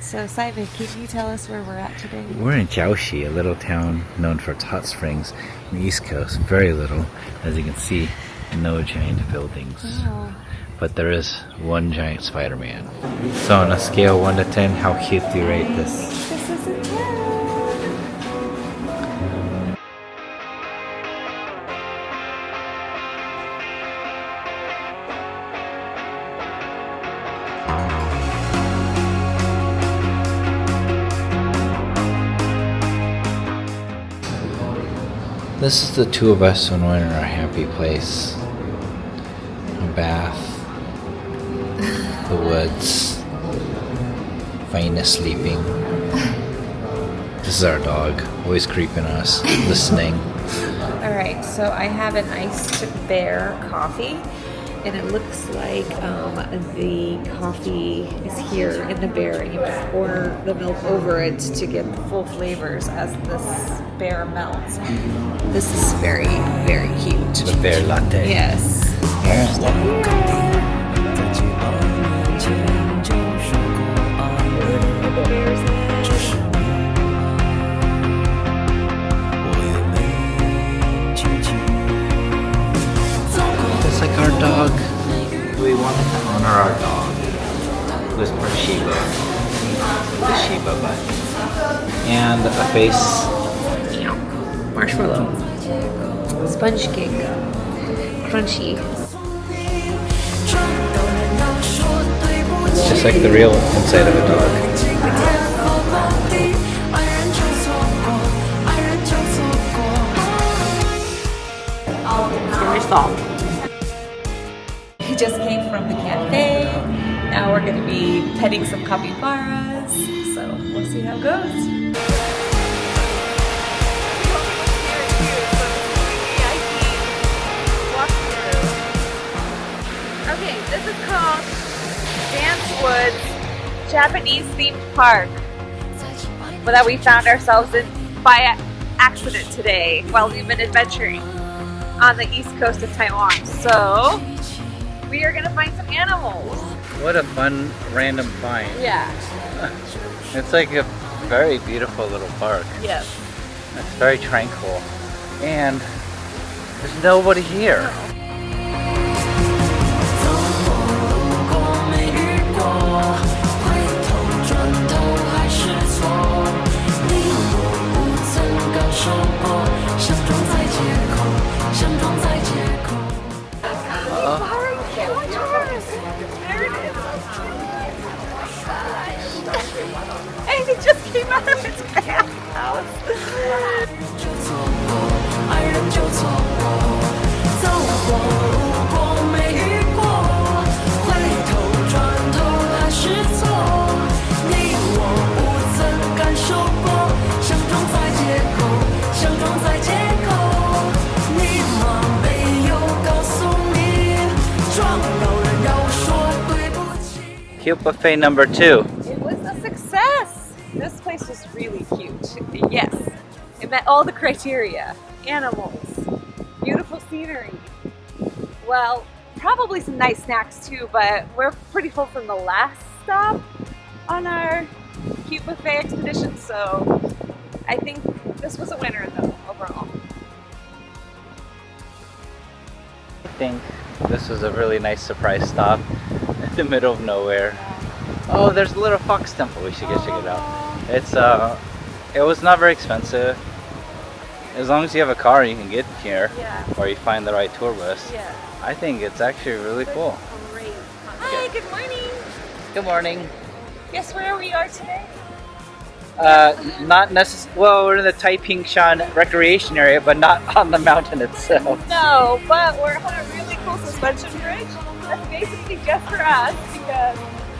So Simon, can you tell us where we're at today? We're in Jiaoxi, a little town known for its hot springs on the east coast. Very little, as you can see, no giant buildings. Oh. But there is one giant Spider-Man. So on a scale 1 to 10, how cute do you rate this? This is a 10. This is the two of us when we're in our happy place. A bath, the woods, Faina sleeping. This is our dog, always creeping us, listening. Alright, so I have an iced bear coffee, and it looks like the coffee is here in the bear, and you have to pour the milk over it to get the full flavors as this bear melts. This is very, very cute. The bear latte. Yes. It's like our dog. We wanted to honor our dog. This poor Shiba. The Shiba butt. And a face. Marshmallow. Sponge cake. Crunchy. It's just like the real inside of a dog. Very soft. We just came from the cafe. Now we're going to be petting some capybaras. So we'll see how it goes. Okay, this is called Dance Woods Japanese themed park that we found ourselves in by accident today while we've been adventuring on the east coast of Taiwan. So we are gonna find some animals. What a fun random find. Yeah. It's like a very beautiful little park. Yes. It's very tranquil. And there's nobody here. And it just came out of its bathhouse. Cute buffet number 2. It was a success. This place was really cute. Yes, it met all the criteria. Animals, beautiful scenery. Well, probably some nice snacks too, but we're pretty full from the last stop on our cute buffet expedition, so I think this was a winner though, overall. I think this was a really nice surprise stop in the middle of nowhere. Oh, there's a little fox temple. We should go check it out. It's it was not very expensive. As long as you have a car, you can get here, Yeah. or you find the right tour bus. Yeah. I think it's actually really cool. Great. Hi, good morning. Good morning. Guess where we are today? Not necessarily. Well, we're in the Taipingshan recreation area, but not on the mountain itself. No, but we're on a really cool suspension bridge. That's basically just for us because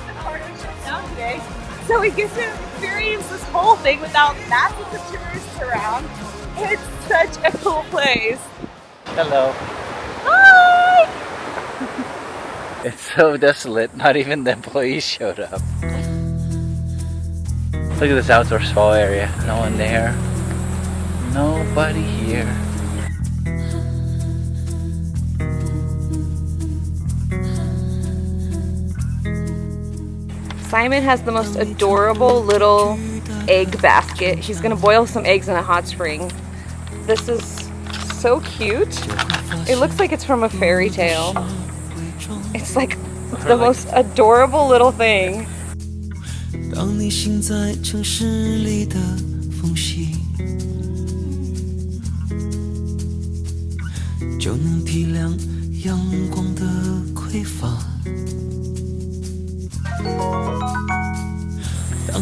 the car is shut down today. So we get to experience this whole thing without masses of tourists around. It's such a cool place. Hello. Hi! It's so desolate. Not even the employees showed up. Look at this outdoor spa area. No one there. Nobody here. Simon has the most adorable little egg basket. He's gonna boil some eggs in a hot spring. This is so cute. It looks like it's from a fairy tale. It's like the most adorable little thing. 当你行在城市里的缝隙，就能体谅阳光的匮乏。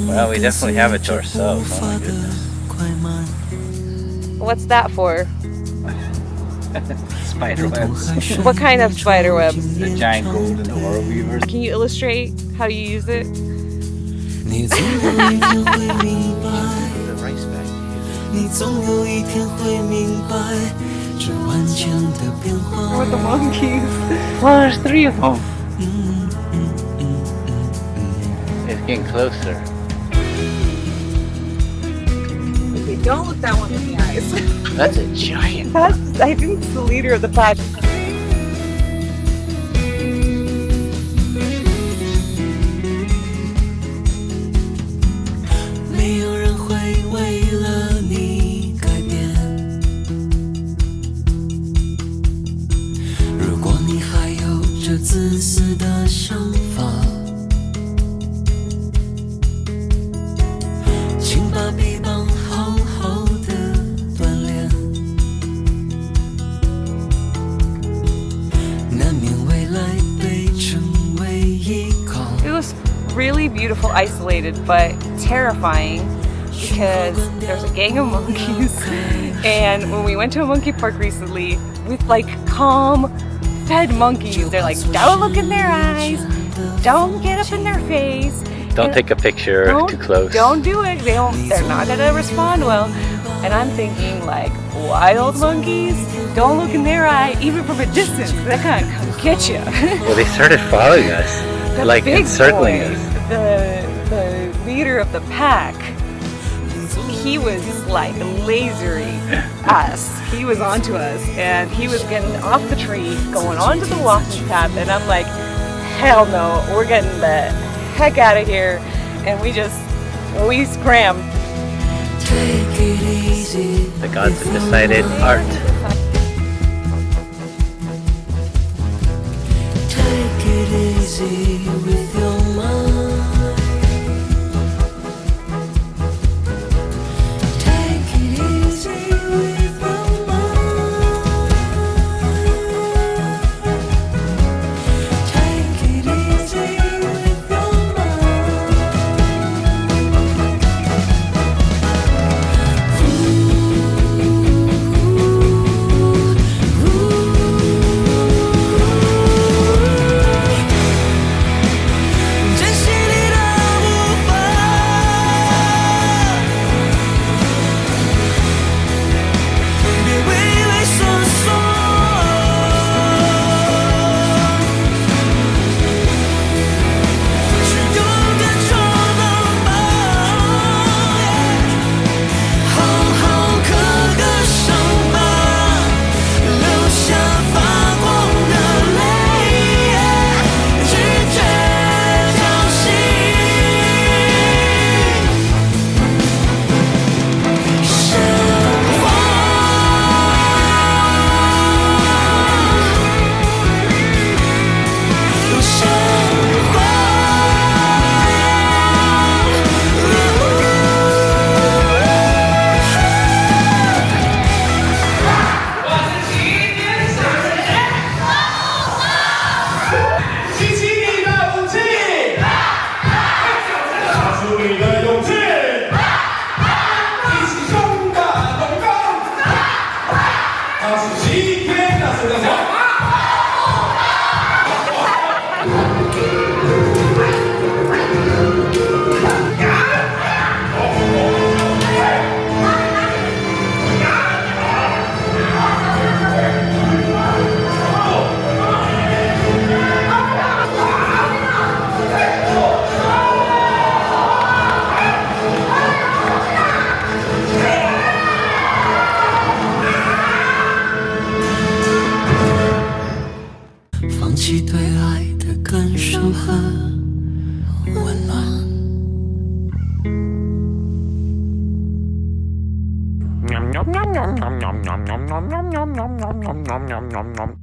Well, we definitely have it to ourselves. Oh my goodness. What's that for? Spider webs. What kind of spider webs? The giant golden oral weavers. Can you illustrate how you use it? 你总有一天会明白， The rice bag. 你总有一天会明白，这万千的变化。 With the monkeys. Well, there's 3 of them. It's getting closer. Okay, don't look that one in the eyes. That's a giant. That's, I think it's the leader of the pack. 没有人会为了你改变。如果你还有着自私的想法，请把臂膀好好的锻炼，难免未来被成为依靠。 It was really beautiful, isolated, but terrifying because there's a gang of monkeys. And when we went to a monkey park recently with like calm, fed monkeys, they're like, don't look in their eyes, don't get up in their face. Don't take a picture too close. Don't do it. They're not gonna respond well. And I'm thinking like wild monkeys, don't look in their eye even from a distance. They're gonna come get you. Well, they started following us, The like big encircling boy, us. the leader of the pack, he was like lasering us. He was onto us, and he was getting off the tree, going onto the walking path, and I'm like, hell no, we're getting the heck out of here. And we scrammed. Take it easy. The gods have decided art. Take it easy with your mind. Take it easy with your mind. Take it easy with your mind. nom nom nom nom nom nom nom nom nom nom nom nom nom nom nom nom nom nom.